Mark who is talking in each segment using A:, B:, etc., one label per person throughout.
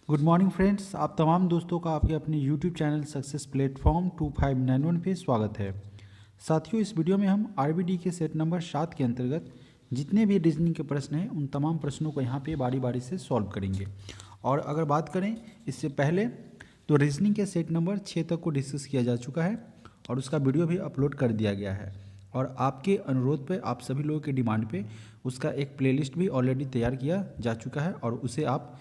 A: Good morning friends, आप तमाम दोस्तों का आपके अपने यूट्यूब चैनल सक्सेस प्लेटफॉर्म 2591 पे स्वागत है। साथियों, इस वीडियो में हम आरबीडी के सेट नंबर 7 के अंतर्गत जितने भी रीजनिंग के प्रश्न हैं उन तमाम प्रश्नों को यहाँ पे बारी बारी से सॉल्व करेंगे। और अगर बात करें इससे पहले तो रीजनिंग के सेट नंबर 6 तक को डिस्कस किया जा चुका है और उसका वीडियो भी अपलोड कर दिया गया है। और आपके अनुरोध पे, आप सभी लोगों के डिमांड पे उसका एक प्लेलिस्ट भी ऑलरेडी तैयार किया जा चुका है और उसे आप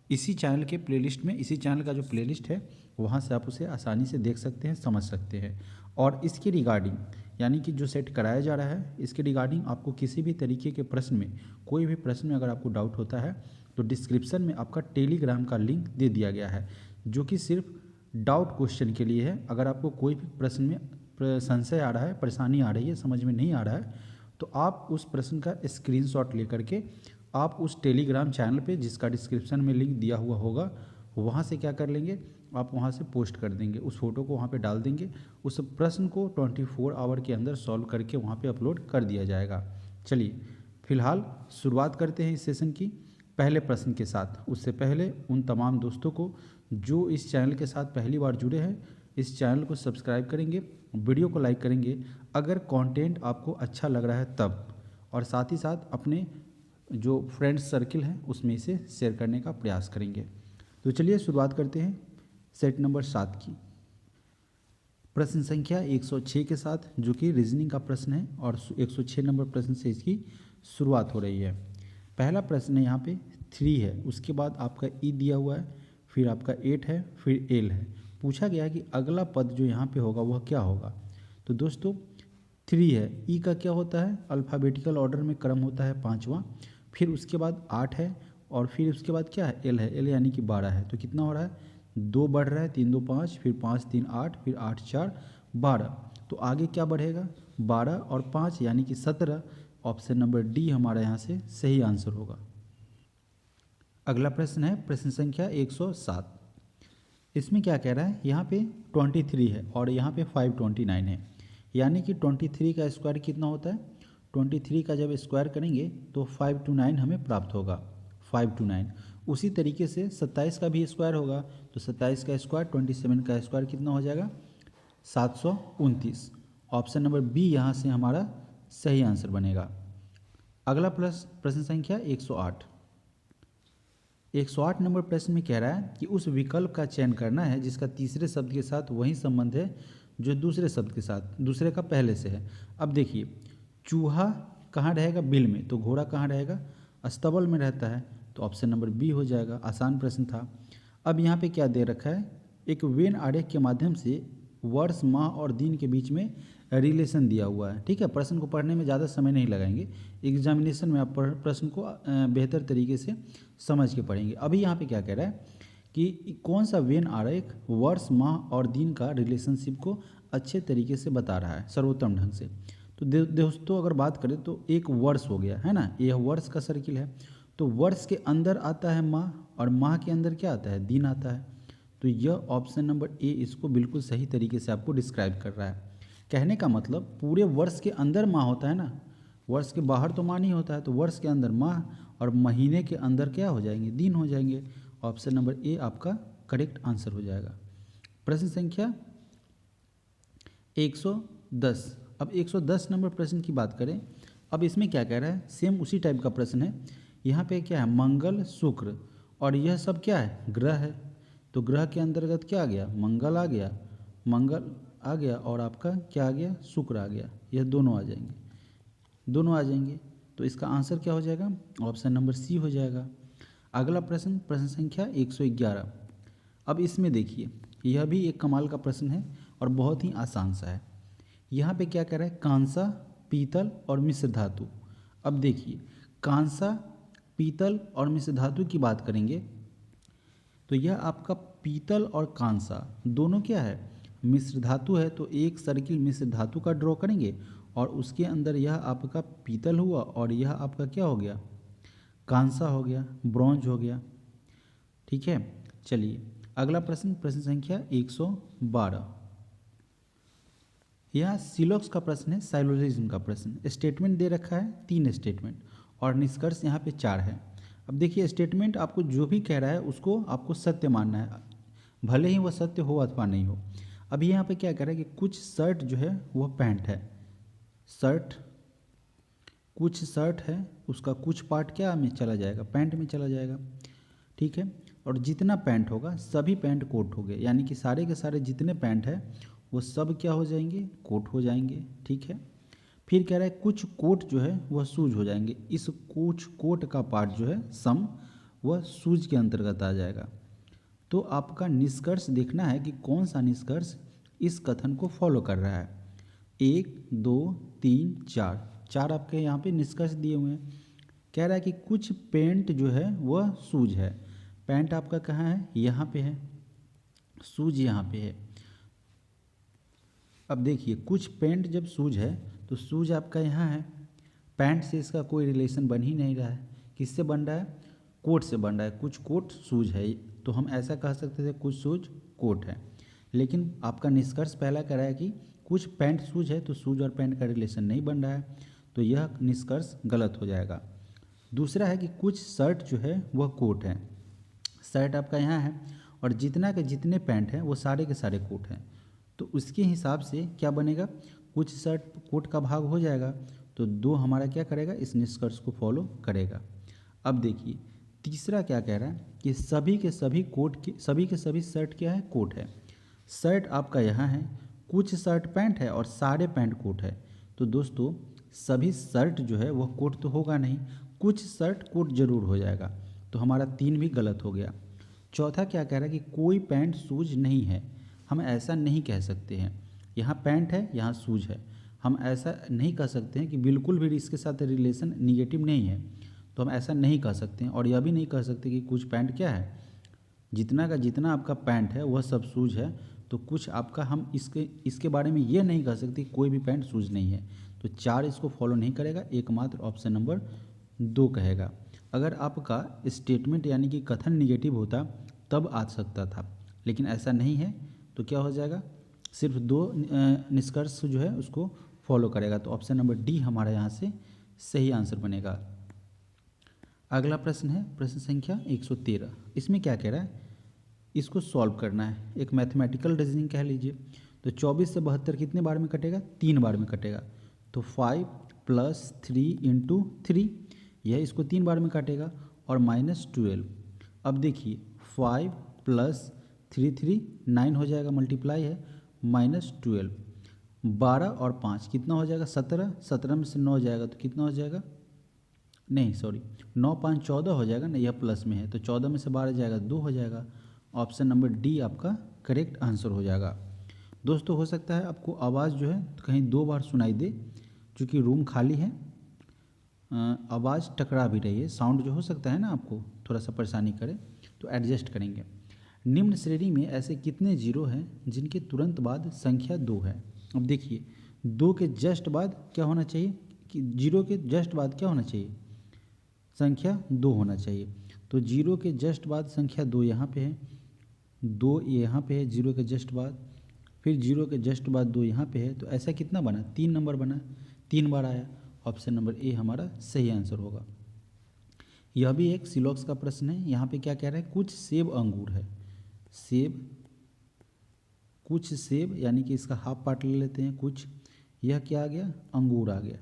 A: इसी चैनल के प्लेलिस्ट में, इसी चैनल का जो प्लेलिस्ट है वहाँ से आप उसे आसानी से देख सकते हैं, समझ सकते हैं। और इसके रिगार्डिंग यानी कि जो सेट कराया जा रहा है इसके रिगार्डिंग आपको किसी भी तरीके के प्रश्न में, कोई भी प्रश्न में अगर आपको डाउट होता है तो डिस्क्रिप्शन में आपका टेलीग्राम का लिंक दे दिया गया है, जो कि सिर्फ डाउट क्वेश्चन के लिए है। अगर आपको कोई भी प्रश्न में संशय आ रहा है, परेशानी आ रही है, समझ में नहीं आ रहा है, तो आप उस प्रश्न का स्क्रीनशॉट लेकर के आप उस टेलीग्राम चैनल पे, जिसका डिस्क्रिप्शन में लिंक दिया हुआ होगा, वहाँ से क्या कर लेंगे, आप वहाँ से पोस्ट कर देंगे, उस फोटो को वहाँ पे डाल देंगे। उस प्रश्न को 24 आवर के अंदर सॉल्व करके वहाँ पे अपलोड कर दिया जाएगा। चलिए फिलहाल शुरुआत करते हैं इस सेशन की पहले प्रश्न के साथ। उससे पहले उन तमाम दोस्तों को जो इस चैनल के साथ पहली बार जुड़े हैं, इस चैनल को सब्सक्राइब करेंगे, वीडियो को लाइक करेंगे अगर कंटेंट आपको अच्छा लग रहा है तब, और साथ ही साथ अपने जो फ्रेंड्स सर्किल है उसमें इसे शेयर करने का प्रयास करेंगे। तो चलिए शुरुआत करते हैं सेट नंबर 7 की प्रश्न संख्या 106 के साथ, जो कि रीजनिंग का प्रश्न है और 106 नंबर प्रश्न से इसकी शुरुआत हो रही है। पहला प्रश्न है यहाँ पे 3 है, उसके बाद आपका ई दिया हुआ है, फिर आपका 8 है, फिर एल है। पूछा गया है कि अगला पद जो यहाँ पे होगा वह क्या होगा। तो दोस्तों 3 है, ई का क्या होता है, अल्फ़ाबेटिकल ऑर्डर में क्रम होता है 5वां, फिर उसके बाद 8 है और फिर उसके बाद क्या है, एल है, एल यानी कि 12 है। तो कितना हो रहा है, 2 बढ़ रहा है, 3 2 5, फिर 5 3 8, फिर 8 4 12। तो आगे क्या बढ़ेगा, 12 और 5 यानी कि 17। ऑप्शन नंबर डी हमारा यहाँ से सही आंसर होगा। अगला प्रश्न है प्रश्न संख्या 107। इसमें क्या कह रहा है, यहाँ पे 23 है और यहाँ पे 529 है, यानी कि 23 का स्क्वायर कितना होता है, 23 का जब स्क्वायर करेंगे तो 529 हमें प्राप्त होगा, 529। उसी तरीके से 27 का भी स्क्वायर होगा, तो 27 का स्क्वायर, 27 का स्क्वायर कितना हो जाएगा, 729। ऑप्शन नंबर बी यहाँ से हमारा सही आंसर बनेगा। अगला प्रश्न संख्या 108। 108 नंबर प्रश्न में कह रहा है कि उस विकल्प का चयन करना है जिसका तीसरे शब्द के साथ वही संबंध है जो दूसरे शब्द के साथ दूसरे का पहले से है। अब देखिए, चूहा कहाँ रहेगा, बिल में, तो घोड़ा कहाँ रहेगा, अस्तबल में रहता है, तो ऑप्शन नंबर बी हो जाएगा। आसान प्रश्न था। अब यहाँ पे क्या दे रखा है, एक वेन आरेख के माध्यम से वर्ष, माह और दिन के बीच में रिलेशन दिया हुआ है। ठीक है, प्रश्न को पढ़ने में ज़्यादा समय नहीं लगाएंगे, एग्जामिनेशन में आप प्रश्न को बेहतर तरीके से समझ के पढ़ेंगे। अभी यहाँ पे क्या कह रहा है कि कौन सा वेन आरेख वर्ष, माह और दिन का रिलेशनशिप को अच्छे तरीके से बता रहा है, सर्वोत्तम ढंग से। तो दोस्तों अगर बात करें तो एक वर्ष हो गया है ना, यह वर्ष का सर्किल है, तो वर्ष के अंदर आता है माह और माह के अंदर क्या आता है, दिन आता है। तो यह ऑप्शन नंबर ए इसको बिल्कुल सही तरीके से आपको डिस्क्राइब कर रहा है। कहने का मतलब पूरे वर्ष के अंदर माह होता है ना, वर्ष के बाहर तो माह नहीं होता है, तो वर्ष के अंदर माह और महीने के अंदर क्या हो जाएंगे, दिन हो जाएंगे। ऑप्शन नंबर ए आपका करेक्ट आंसर हो जाएगा। प्रश्न संख्या 110। अब 110 नंबर प्रश्न की बात करें। अब इसमें क्या कह रहा है, सेम उसी टाइप का प्रश्न है। यहाँ पे क्या है, मंगल, शुक्र और यह सब क्या है, ग्रह है। तो ग्रह के अंतर्गत क्या आ गया, मंगल आ गया, मंगल आ गया और आपका क्या आ गया, शुक्र आ गया। यह दोनों आ जाएंगे, दोनों आ जाएंगे। तो इसका आंसर क्या हो जाएगा, ऑप्शन नंबर सी हो जाएगा। अगला प्रश्न प्रश्न संख्या 111। अब इसमें देखिए, यह भी एक कमाल का प्रश्न है और बहुत ही आसान सा है। यहाँ पे क्या कह रहा है, कांसा, पीतल और मिश्र धातु। अब देखिए, कांसा, पीतल और मिश्र धातु की बात करेंगे तो यह आपका पीतल और कांसा दोनों क्या है, मिश्र धातु है। तो एक सर्किल मिश्र धातु का ड्रॉ करेंगे और उसके अंदर यह आपका पीतल हुआ और यह आपका क्या हो गया, कांसा हो गया, ब्रॉन्ज हो गया। ठीक है, चलिए अगला प्रश्न प्रश्न संख्या 112। यह सिलॉक्स का प्रश्न है, साइलोजिज्म का प्रश्न। स्टेटमेंट दे रखा है 3 स्टेटमेंट और निष्कर्ष यहाँ पे 4 है। अब देखिए स्टेटमेंट आपको जो भी कह रहा है उसको आपको सत्य मानना है, भले ही वह सत्य हो अथवा नहीं हो। अब यहाँ पे क्या कह रहा है कि कुछ शर्ट जो है वह पैंट है, शर्ट कुछ शर्ट है, उसका कुछ पार्ट क्या में चला जाएगा, पैंट में चला जाएगा, ठीक है। और जितना पैंट होगा सभी पैंट कोट हो गए, यानी कि सारे के सारे जितने पैंट है वो सब क्या हो जाएंगे, कोट हो जाएंगे, ठीक है। फिर कह रहा है कुछ कोट जो है वह शूज हो जाएंगे, इस कुछ कोट का पार्ट जो है सम वह शूज के अंतर्गत आ जाएगा। तो आपका निष्कर्ष देखना है कि कौन सा निष्कर्ष इस कथन को फॉलो कर रहा है। 1 2 3 4 चार आपके यहाँ पे निष्कर्ष दिए हुए हैं। कह रहा है कि कुछ पेंट जो है वह शूज है, पैंट आपका कहाँ है, यहाँ पे है, शूज यहाँ पे है। अब देखिए कुछ पेंट जब शूज है तो शूज आपका यहाँ है, पैंट से इसका कोई रिलेशन बन ही नहीं रहा है, किससे बन रहा है, कोट से बन रहा है, कुछ कोट शूज है, तो हम ऐसा कह सकते थे कुछ शूज कोट है। लेकिन आपका निष्कर्ष पहला कह रहा है कि कुछ पैंट शूज है, तो शूज और पैंट का रिलेशन नहीं बन रहा है, तो यह निष्कर्ष गलत हो जाएगा। दूसरा है कि कुछ शर्ट जो है वह कोट है, शर्ट आपका यहाँ है और जितना के जितने पैंट हैं वो सारे के सारे कोट हैं, तो उसके हिसाब से क्या बनेगा, कुछ शर्ट कोट का भाग हो जाएगा, तो 2 हमारा क्या करेगा, इस निष्कर्ष को फॉलो करेगा। अब देखिए तीसरा क्या कह रहा है कि सभी के सभी कोट के सभी के सभी शर्ट क्या है, कोट है। शर्ट आपका यहाँ है, कुछ शर्ट पैंट है और सारे पैंट कोट है, तो दोस्तों सभी शर्ट जो है वह कोट तो होगा नहीं, कुछ शर्ट कोट जरूर हो जाएगा, तो हमारा 3 भी गलत हो गया। चौथा क्या कह रहा है कि कोई पैंट शूज नहीं है, हम ऐसा नहीं कह सकते हैं, यहाँ पैंट है यहाँ शूज है, हम ऐसा नहीं कह सकते हैं कि बिल्कुल भी इसके साथ रिलेशन निगेटिव नहीं है, तो हम ऐसा नहीं कह सकते हैं। और यह भी नहीं कह सकते कि कुछ पैंट क्या है, जितना का जितना आपका पैंट है वह सब शूज है, तो कुछ आपका हम इसके बारे में ये नहीं कह सकते कोई भी पैंट शूज नहीं है, तो 4 इसको फॉलो नहीं करेगा, एकमात्र ऑप्शन नंबर 2 कहेगा। अगर आपका स्टेटमेंट यानी कि कथन निगेटिव होता तब आ सकता था, लेकिन ऐसा नहीं है, तो क्या हो जाएगा, सिर्फ 2 निष्कर्ष जो है उसको फॉलो करेगा, तो ऑप्शन नंबर डी हमारा यहाँ से सही आंसर बनेगा। अगला प्रश्न है प्रश्न संख्या 113। इसमें क्या कह रहा है, इसको सॉल्व करना है, एक मैथमेटिकल रीजनिंग कह लीजिए। तो 24 से 72 कितने बार में कटेगा, 3 बार में कटेगा, तो 5 + 3 × 3, यह इसको 3 बार में काटेगा, और -12। अब देखिए 5 + 3 3 9 हो जाएगा, मल्टीप्लाई है, -12, 12 और 5 कितना हो जाएगा, 17, 17 में से 9 जाएगा तो कितना हो जाएगा, नहीं सॉरी 9 5 14 हो जाएगा ना, यह प्लस में है, तो 14 में से 12 जाएगा 2 हो जाएगा, ऑप्शन नंबर डी आपका करेक्ट आंसर हो जाएगा। दोस्तों हो सकता है आपको आवाज़ जो है कहीं 2 बार सुनाई दे, क्योंकि रूम खाली है, आवाज़ टकरा भी रही है, साउंड जो हो सकता है ना आपको थोड़ा सा परेशानी करे, तो एडजस्ट करेंगे। निम्न श्रेणी में ऐसे कितने जीरो हैं जिनके तुरंत बाद संख्या 2 है। अब देखिए 2 के जस्ट बाद क्या होना चाहिए, कि 0 के जस्ट बाद क्या होना चाहिए, संख्या 2 होना चाहिए, तो 0 के जस्ट बाद संख्या 2 यहाँ पे है, 2 यहाँ पे है 0 के जस्ट बाद, फिर 0 के जस्ट बाद 2 यहाँ पे है, तो ऐसा कितना बना, 3 नंबर बना, 3 बार आया, ऑप्शन नंबर ए हमारा सही आंसर होगा। यह भी एक सिलॉक्स का प्रश्न है। यहाँ पे क्या कह रहा है, कुछ सेब अंगूर है, सेब कुछ सेब यानी कि इसका हाफ पार्ट ले लेते हैं, कुछ, यह क्या आ गया, अंगूर आ गया।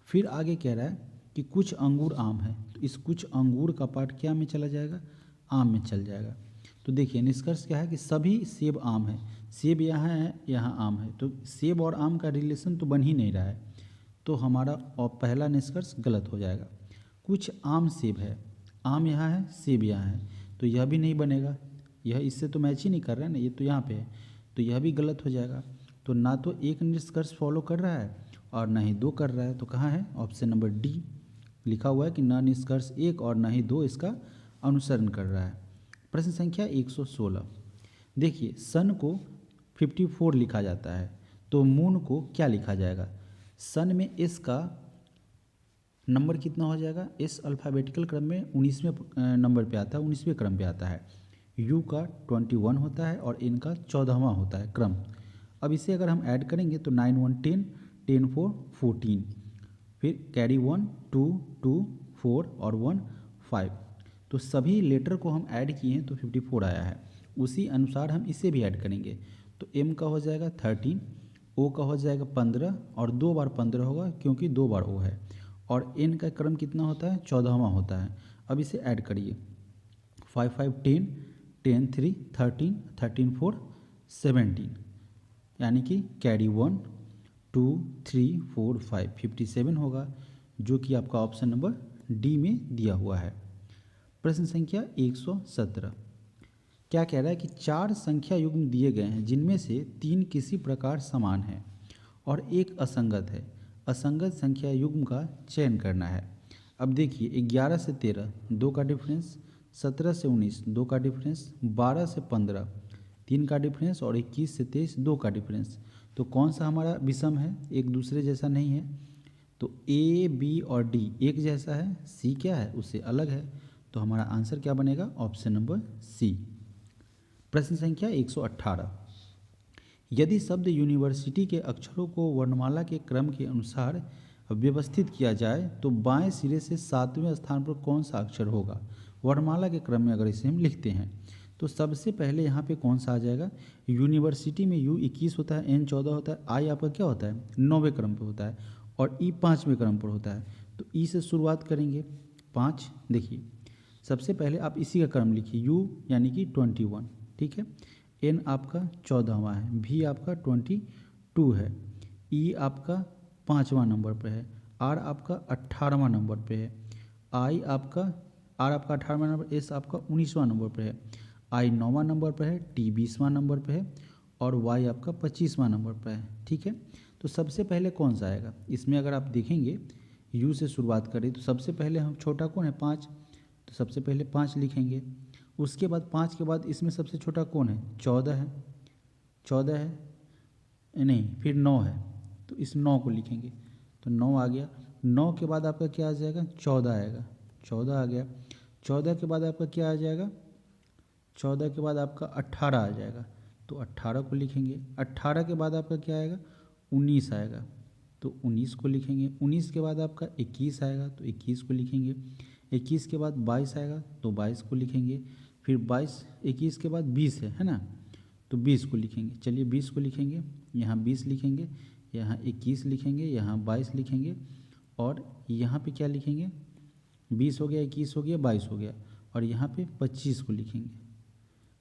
A: फिर आगे कह रहा है कि कुछ अंगूर आम है, तो इस कुछ अंगूर का पार्ट क्या में चला जाएगा, आम में चल जाएगा। तो देखिए निष्कर्ष क्या है कि सभी सेब आम है, सेब यहाँ है यहाँ आम है, तो सेब और आम का रिलेशन तो बन ही नहीं रहा है, तो हमारा और पहला निष्कर्ष गलत हो जाएगा। कुछ आम सेब है, आम यहाँ है सेब यहाँ है, तो यह भी नहीं बनेगा, यह इससे तो मैच ही नहीं कर रहा है ना, ये तो यहाँ पे है, तो यह भी गलत हो जाएगा। तो ना तो एक निष्कर्ष फॉलो कर रहा है और ना ही 2 कर रहा है, तो कहाँ है, ऑप्शन नंबर डी लिखा हुआ है कि ना निष्कर्ष 1 और ना ही 2 इसका अनुसरण कर रहा है। प्रश्न संख्या 116। देखिए सन को 54 लिखा जाता है, तो मून को क्या लिखा जाएगा। सन में एस का नंबर कितना हो जाएगा, एस अल्फ़ाबेटिकल क्रम में 19वें नंबर पे आता है, 19वें क्रम पे आता है। यू का 21 होता है और एन का 14वां होता है क्रम। अब इसे अगर हम ऐड करेंगे तो 9 1 10, 10 4 14, फिर कैरी 1 2 2 4 और 1 5, तो सभी लेटर को हम ऐड किए हैं तो 54 आया है। उसी अनुसार हम इसे भी ऐड करेंगे। तो M का हो जाएगा 13, O का हो जाएगा 15 और 2 बार 15 होगा क्योंकि 2 बार O है। और N का क्रम कितना होता है? 14वां होता है। अब इसे ऐड करिए। 5 5 10, 10 3 13, 13 4 17, यानी कि कैरी 1 2 3 4 5 57 होगा, जो कि आपका ऑप्शन नंबर डी में दिया हुआ है। प्रश्न संख्या 117 क्या कह रहा है कि 4 संख्या युग्म दिए गए हैं जिनमें से 3 किसी प्रकार समान है और एक असंगत है। असंगत संख्या युग्म का चयन करना है। अब देखिए 11 से 13 2 का डिफरेंस, 17 से 19 2 का डिफरेंस, 12 से 15 3 का डिफरेंस और 21 से 23 2 का डिफरेंस। तो कौन सा हमारा विषम है? एक दूसरे जैसा नहीं है। तो ए बी और डी एक जैसा है, सी क्या है? उससे अलग है। तो हमारा आंसर क्या बनेगा? Option number C. प्रश्न संख्या 118 यदि शब्द यूनिवर्सिटी के अक्षरों को वर्णमाला के क्रम के अनुसार व्यवस्थित किया जाए तो बाएं सिरे से 7वें स्थान पर कौन सा अक्षर होगा? वर्णमाला के क्रम में अगर इसे हम लिखते हैं तो सबसे पहले यहाँ पे कौन सा आ जाएगा? यूनिवर्सिटी में यू 21 होता है, एन 14 होता है, आई आपका क्या होता है? 9वें क्रम पर होता है और ई 5वें क्रम पर होता है। तो ई से शुरुआत करेंगे 5। देखिए सबसे पहले आप इसी का क्रम लिखिए, यू यानी कि 21, ठीक है। एन आपका 14वां है, भी आपका 22 है, ई आपका 5वां नंबर पे है, आर आपका 18वां नंबर पे है, आर आपका 18वां नंबर, एस आपका 19वां नंबर पे है, आई 9वां नंबर पे है, टी 20वां नंबर पे है और वाई आपका 25वां नंबर पे है, ठीक है। तो सबसे पहले कौन सा आएगा इसमें? अगर आप देखेंगे यू से शुरुआत करें तो सबसे पहले हम छोटा कौन है? 5। तो सबसे पहले 5 लिखेंगे। उसके बाद 5 के बाद इसमें सबसे छोटा कौन है? 14 है। 14 है नहीं, फिर 9 है, तो इस 9 को लिखेंगे। तो 9 आ गया। 9 के बाद आपका क्या आ जाएगा? 14 आएगा। 14 आ गया। 14 के बाद आपका क्या आ जाएगा? 14 के बाद आपका 18 आ जाएगा, तो 18 को लिखेंगे। 18 के बाद आपका क्या आएगा? 19 आएगा, तो 19 को लिखेंगे। 19 के बाद आपका 21 आएगा, तो 21 को लिखेंगे। 21 के बाद 22 आएगा, तो 22 को लिखेंगे। फिर 21 के बाद 20 है ना, तो 20 को लिखेंगे। चलिए 20 को लिखेंगे, यहाँ 20 लिखेंगे, यहाँ 21 लिखेंगे, यहाँ 22 लिखेंगे और यहाँ पे क्या लिखेंगे? 20 हो गया, 21 हो गया, 22 हो गया और यहाँ पे 25 को लिखेंगे।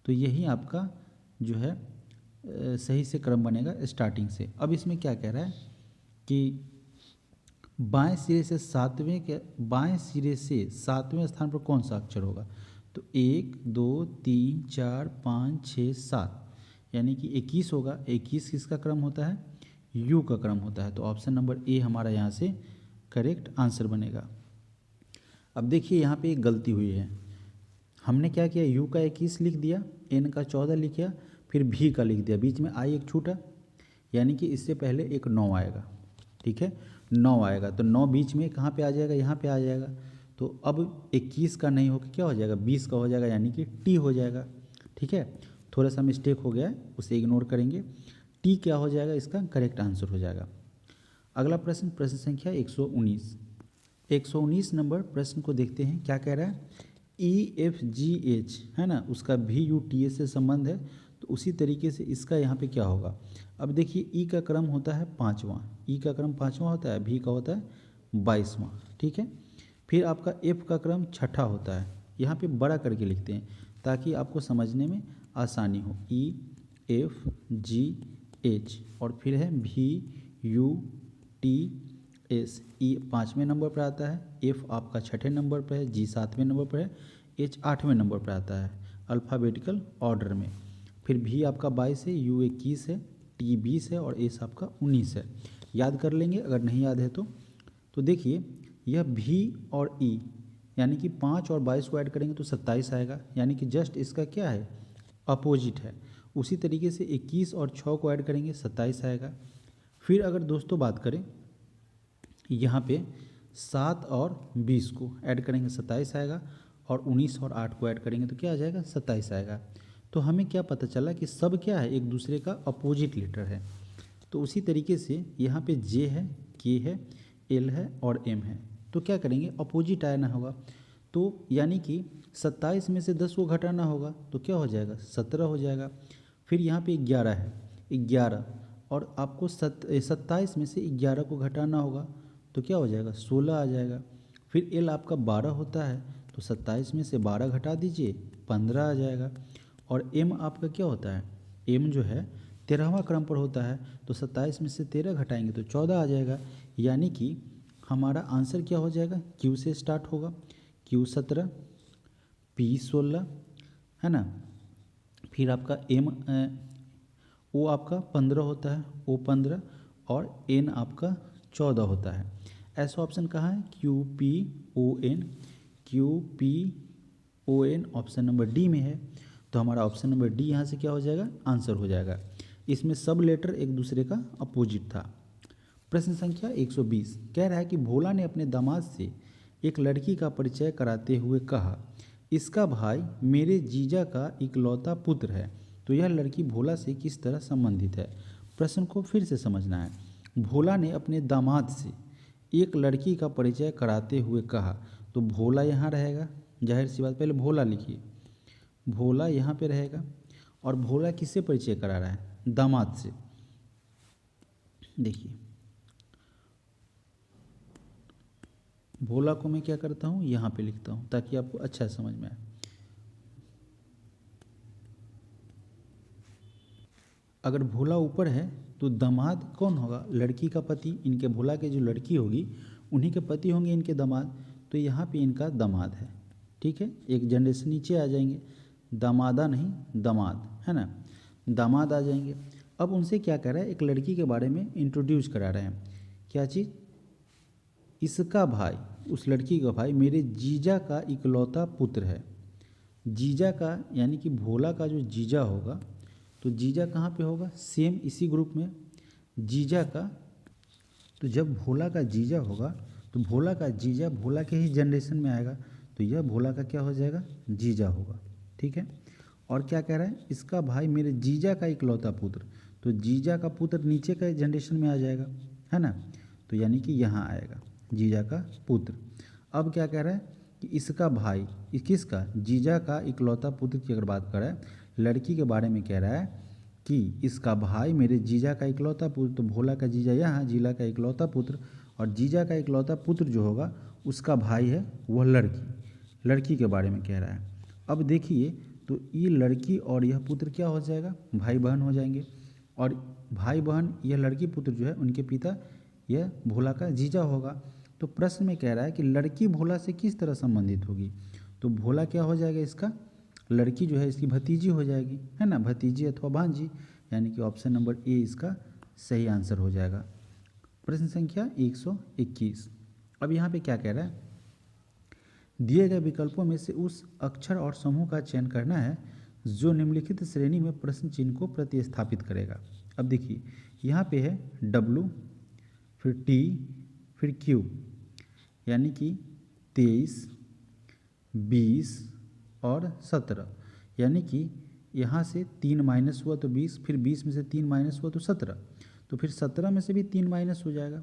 A: तो यही आपका जो है सही से क्रम बनेगा स्टार्टिंग से। अब इसमें क्या कह रहा है कि बाएं सिरे से सातवें स्थान पर कौन सा अक्षर होगा? तो 1 2 3 4 5 6 7, यानी कि 21 होगा। 21 किसका क्रम होता है? यू का क्रम होता है। तो ऑप्शन नंबर ए हमारा यहाँ से करेक्ट आंसर बनेगा। अब देखिए यहाँ पे एक गलती हुई है। हमने क्या किया? यू का 21 लिख दिया, एन का 14 लिख दिया, फिर भी का लिख दिया, बीच में आई एक छूटा, यानी कि इससे पहले एक 9 आएगा, ठीक है। 9 आएगा तो 9 बीच में कहाँ पे आ जाएगा? यहाँ पे आ जाएगा। तो अब 21 का नहीं होकर क्या हो जाएगा? 20 का हो जाएगा, यानी कि टी हो जाएगा, ठीक है। थोड़ा सा मिस्टेक हो गया है, उसे इग्नोर करेंगे। टी क्या हो जाएगा? इसका करेक्ट आंसर हो जाएगा। अगला प्रश्न, प्रश्न संख्या 119। 119 नंबर प्रश्न को देखते हैं, क्या कह रहा है? EFGH है ना, उसका VUTA से संबंध है, तो उसी तरीके से इसका यहाँ पे क्या होगा? अब देखिए ई का क्रम होता है 5वां, ई का क्रम 5वां होता है, भी का होता है 22वां, ठीक है। फिर आपका एफ का क्रम 6ठा होता है, यहाँ पे बड़ा करके लिखते हैं ताकि आपको समझने में आसानी हो। EFGH और फिर है VUTS। ई 5वें नंबर पर आता है, एफ आपका 6ठे नंबर पर है, जी 7वें नंबर पर है, एच 8वें नंबर पर आता है अल्फ़ाबेटिकल ऑर्डर में। फिर भी आपका 22 है, यू 21 है, टी 20 है और एस आपका 19 है। याद कर लेंगे अगर नहीं याद है तो देखिए यह भी और ई यानी कि 5 और 22 को ऐड करेंगे तो 27 आएगा, यानी कि जस्ट इसका क्या है? अपोजिट है। उसी तरीके से 21 और 6 को ऐड करेंगे 27 आएगा। फिर अगर दोस्तों बात करें यहाँ पे 7 और 20 को ऐड करेंगे 27 आएगा और 19 और 8 को ऐड करेंगे तो क्या आ जाएगा? 27 आएगा। तो हमें क्या पता चला कि सब क्या है? एक दूसरे का अपोजिट लेटर है। तो उसी तरीके से यहाँ पे जे है, के है, एल है और एम है, तो क्या करेंगे? अपोजिट आया ना होगा। तो यानी कि 27 में से 10 को घटाना होगा तो क्या हो जाएगा, 17 हो जाएगा। फिर यहाँ पे 11 है, 11, और आपको 27 में से 11 को घटाना होगा तो क्या हो जाएगा, 16 आ जाएगा। फिर एल आपका 12 होता है तो 27 में से 12 घटा दीजिए, 15 आ जाएगा। और एम आपका क्या होता है, एम जो है 13वां क्रम पर होता है तो 27 में से 13 घटाएंगे तो 14 आ जाएगा। यानी कि हमारा आंसर क्या हो जाएगा, क्यू से स्टार्ट होगा, क्यू 17, पी 16, है ना। फिर आपका एम ओ आपका 15 होता है, ओ 15, और एन आपका 14 होता है। ऐसा ऑप्शन कहाँ है, q p o n, q p o n option number D में है। तो हमारा ऑप्शन नंबर डी यहाँ से क्या हो जाएगा, आंसर हो जाएगा। इसमें सब लेटर एक दूसरे का अपोजिट था। प्रश्न संख्या 120 कह रहा है कि भोला ने अपने दामाद से एक लड़की का परिचय कराते हुए कहा, इसका भाई मेरे जीजा का इकलौता पुत्र है। तो यह लड़की भोला से किस तरह संबंधित है। प्रश्न को फिर से समझना है। भोला ने अपने दामाद से एक लड़की का परिचय कराते हुए कहा, तो भोला यहाँ रहेगा, जाहिर सी बात, पहले भोला लिखिए, भोला यहाँ पे रहेगा। और भोला किससे परिचय करा रहा है, दामाद से। देखिए भोला को मैं क्या करता हूँ, यहाँ पे लिखता हूँ ताकि आपको अच्छा समझ में आए। अगर भोला ऊपर है तो दामाद कौन होगा, लड़की का पति। इनके भोला के जो लड़की होगी उन्हीं के पति होंगे इनके दामाद। तो यहाँ पे इनका दामाद है, ठीक है। एक जनरेशन नीचे आ जाएंगे, दामादा नहीं दामाद, है ना, दामाद आ जाएंगे। अब उनसे क्या कह रहा है, एक लड़की के बारे में इंट्रोड्यूस करा रहे हैं। क्या चीज़, इसका भाई, उस लड़की का भाई मेरे जीजा का इकलौता पुत्र है। जीजा का यानी कि भोला का जो जीजा होगा, तो जीजा कहाँ पे होगा, सेम इसी ग्रुप में जीजा का। तो जब भोला का जीजा होगा तो भोला का जीजा भोला के ही जनरेशन में आएगा, तो यह भोला का क्या हो जाएगा, जीजा होगा, ठीक है। और क्या कह रहा है, इसका भाई मेरे जीजा का इकलौता पुत्र, तो जीजा का पुत्र नीचे का जनरेशन में आ जाएगा, है ना। तो यानी कि यहाँ आएगा जीजा का पुत्र। अब क्या कह रहा है कि इसका भाई, किसका, जीजा का इकलौता पुत्र की अगर बात करें, लड़की के बारे में कह रहा है कि इसका भाई मेरे जीजा का इकलौता पुत्र। तो भोला का जीजा यहाँ, जीला का इकलौता पुत्र, और जीजा का इकलौता पुत्र जो होगा उसका भाई है वह लड़की, लड़की के बारे में कह रहा है। अब देखिए तो ये लड़की और यह पुत्र क्या हो जाएगा, भाई बहन हो जाएंगे। और भाई बहन, यह लड़की पुत्र जो है उनके पिता यह भोला का जीजा होगा। तो प्रश्न में कह रहा है कि लड़की भोला से किस तरह संबंधित होगी, तो भोला क्या हो जाएगा, इसका लड़की जो है इसकी भतीजी हो जाएगी, है ना, भतीजी अथवा भांजी। यानी कि ऑप्शन नंबर ए इसका सही आंसर हो जाएगा। प्रश्न संख्या 121। अब यहाँ पे क्या कह रहा है, दिए गए विकल्पों में से उस अक्षर और समूह का चयन करना है जो निम्नलिखित श्रेणी में प्रश्न चिन्ह को प्रतिस्थापित करेगा। अब देखिए यहाँ पे है W, फिर T, फिर Q, यानी कि 23, 20 और 17। यानी कि यहाँ से 3 माइनस हुआ तो 20, फिर 20 में से 3 माइनस हुआ तो 17, तो फिर 17 में से भी 3 माइनस हो जाएगा,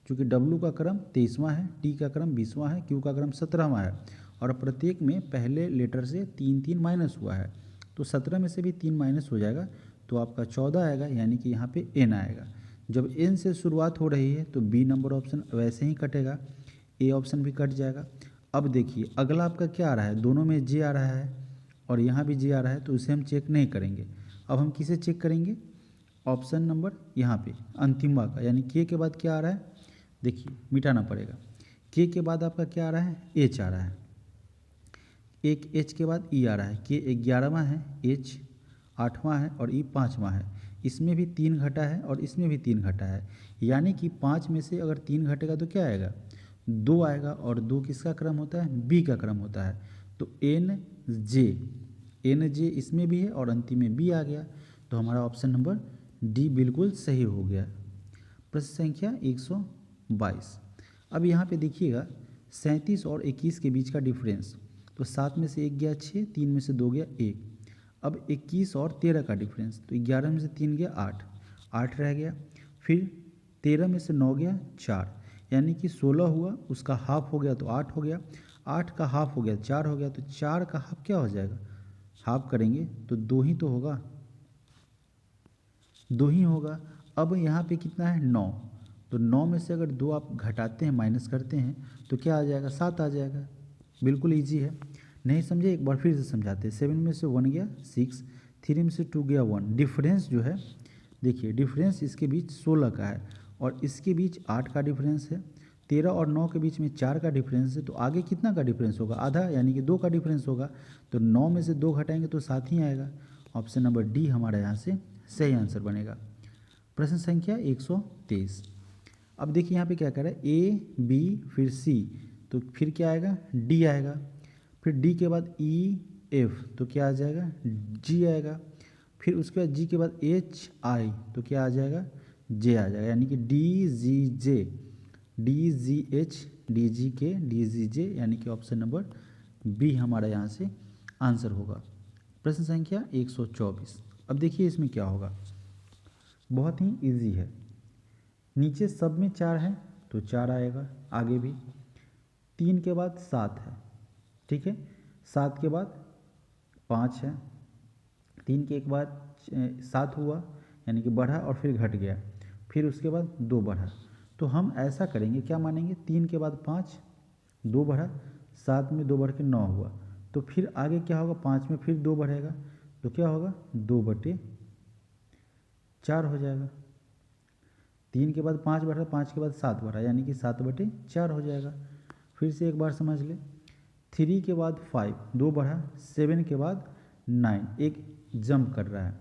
A: क्योंकि W का क्रम 23वां है, T का क्रम 20वां है, Q का क्रम 17वां है, और प्रत्येक में पहले लेटर से 3 माइनस हुआ है, तो 17 में से भी 3 माइनस हो जाएगा, तो आपका 14 आएगा। यानी कि यहाँ पे N आएगा। जब N से शुरुआत हो रही है तो B नंबर ऑप्शन वैसे ही कटेगा, A ऑप्शन भी कट जाएगा। अब देखिए अगला आपका क्या आ रहा है, दोनों में J आ रहा है और यहाँ भी J आ रहा है, तो उसे हम चेक नहीं करेंगे। अब हम किसे चेक करेंगे, ऑप्शन नंबर यहाँ पे अंतिम का, यानी K के बाद क्या आ रहा है, देखिए मिटाना पड़ेगा। K के बाद आपका क्या आ रहा है, H आ रहा है, एक H के बाद E आ रहा है। K 11वां है, H 8वां है और E 5वां है। इसमें भी 3 घटा है और इसमें भी 3 घटा है, यानी कि 5 में से अगर 3 घटेगा तो क्या आएगा, 2 आएगा, और 2 किसका क्रम होता है, B का क्रम होता है। तो NJ इसमें भी है और अंतिम में B आ गया, तो हमारा ऑप्शन नंबर D बिल्कुल सही हो गया। प्रश्न संख्या 122। अब यहाँ पे देखिएगा 37 और 21 के बीच का डिफरेंस, तो 7 में से 1 गया 6, 3 में से 2 गया 1। अब 21 और 13 का डिफरेंस, तो 11 में से 3 गया 8 रह गया। फिर 13 में से 9 गया 4, यानी कि 16 हुआ, उसका हाफ हो गया तो 8 हो गया। 8 का हाफ हो गया 4 हो गया, तो 4 का हाफ क्या हो जाएगा, हाफ करेंगे तो 2 ही तो होगा, 2 ही होगा। अब यहाँ पे कितना है 9, तो 9 में से अगर 2 आप घटाते हैं माइनस करते हैं तो क्या आ जाएगा 7 आ जाएगा। बिल्कुल ईजी है, नहीं समझे एक बार फिर से समझाते हैं। 7 में से 1 गया 6, 3 में से 2 गया 1। डिफरेंस जो है देखिए, डिफरेंस इसके बीच 16 का है और इसके बीच 8 का डिफरेंस है। 13 और 9 के बीच में 4 का डिफरेंस है, तो आगे कितना का डिफरेंस होगा, आधा, यानी कि 2 का डिफरेंस होगा। तो 9 में से 2 घटाएंगे तो 7 ही आएगा। ऑप्शन नंबर डी हमारा यहाँ से सही आंसर बनेगा। प्रश्न संख्या 123। अब देखिए यहाँ पे क्या कर रहा है, ए बी फिर सी, तो फिर क्या आएगा डी आएगा, फिर डी के बाद ई एफ तो क्या आ जाएगा जी आएगा, फिर उसके बाद जी के बाद एच आई तो क्या आ जाएगा जे आ जाएगा, यानी कि D G J, D G H D G K D G जे, यानी कि ऑप्शन नंबर बी हमारा यहाँ से आंसर होगा। प्रश्न संख्या 124। अब देखिए इसमें क्या होगा, बहुत ही इजी है। नीचे सब में 4 है तो 4 आएगा, आगे भी 3 के बाद 7 है, ठीक है, 7 के बाद 5 है, 3 के एक बाद 7 हुआ, यानी कि बढ़ा और फिर घट गया, फिर उसके बाद 2 बढ़ा। तो हम ऐसा करेंगे, क्या मानेंगे, 3 के बाद 5, 2 बढ़ा, 7 में 2 बढ़ के 9 हुआ, तो फिर आगे क्या होगा, 5 में फिर 2 बढ़ेगा तो क्या होगा 2/4 हो जाएगा। 3 के बाद 5 बढ़ा, 5 के बाद 7 बढ़ा, यानी कि 7/4 हो जाएगा। फिर से एक बार समझ ले, 3 के बाद 5, 2 बढ़ा, 7 के बाद 9, एक जंप कर रहा है,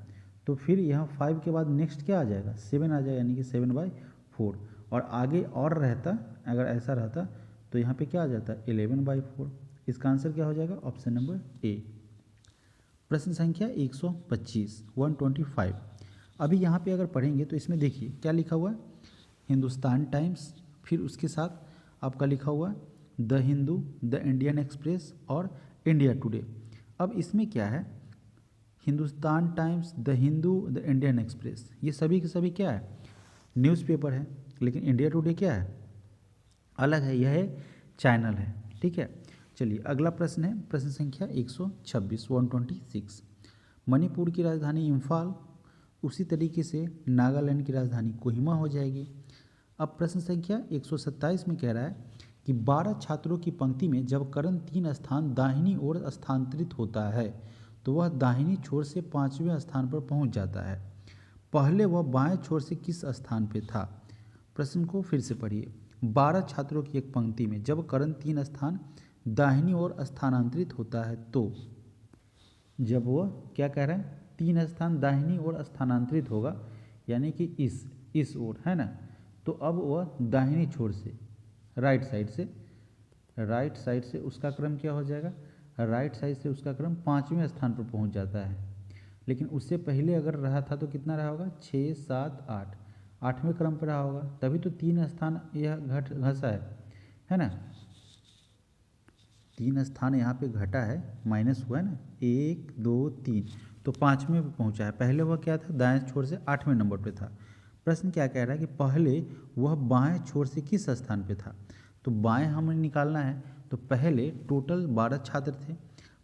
A: तो फिर यहाँ 5 के बाद नेक्स्ट क्या आ जाएगा 7 आ जाएगा, यानी कि 7/4। और आगे और रहता, अगर ऐसा रहता तो यहाँ पे क्या आ जाता 11/4। इसका आंसर क्या हो जाएगा, ऑप्शन नंबर ए। प्रश्न संख्या 125 125। अभी यहाँ पे अगर पढ़ेंगे तो इसमें देखिए क्या लिखा हुआ है, हिंदुस्तान टाइम्स, फिर उसके साथ आपका लिखा हुआ है the Hindu, the Indian express और इंडिया टुडे। अब इसमें क्या है, Hindustan times, the Hindu, the Indian express, ये सभी के सभी क्या है न्यूज़पेपर है, लेकिन इंडिया टुडे क्या है अलग है, यह चैनल है, ठीक है। चलिए अगला प्रश्न है, प्रश्न संख्या 126 126। मणिपुर की राजधानी इम्फाल, उसी तरीके से नागालैंड की राजधानी कोहिमा हो जाएगी। अब प्रश्न संख्या 127 में कह रहा है कि 12 छात्रों की पंक्ति में जब कर्ण 3 स्थान दाहिनी ओर स्थानांतरित होता है तो वह दाहिनी छोर से 5वें स्थान पर पहुंच जाता है। पहले वह बाएं छोर से किस स्थान पर था। प्रश्न को फिर से पढ़िए। 12 छात्रों की एक पंक्ति में जब कर्ण 3 स्थान दाहिनी ओर स्थानांतरित होता है तो, जब वह क्या कह रहा है 3 स्थान दाहिनी ओर स्थानांतरित होगा, यानी कि इस ओर है ना, तो अब वह दाहिनी छोर से राइट साइड से उसका क्रम क्या हो जाएगा, राइट साइड से उसका क्रम 5वें स्थान पर पहुंच जाता है। लेकिन उससे पहले अगर रहा था तो कितना रहा होगा 6 7 8, 8वें क्रम पर रहा होगा, तभी तो 3 स्थान यह घसा है ना, 3 स्थान यहाँ पे घटा है, माइनस हुआ है ना, 1 2 3, तो 5वें पे पहुँचा है। पहले वह क्या था दाएं छोर से 8वें नंबर पे था। प्रश्न क्या कह रहा है कि पहले वह बाएं छोर से किस स्थान पे था, तो बाएं हमें निकालना है, तो पहले टोटल 12 छात्र थे,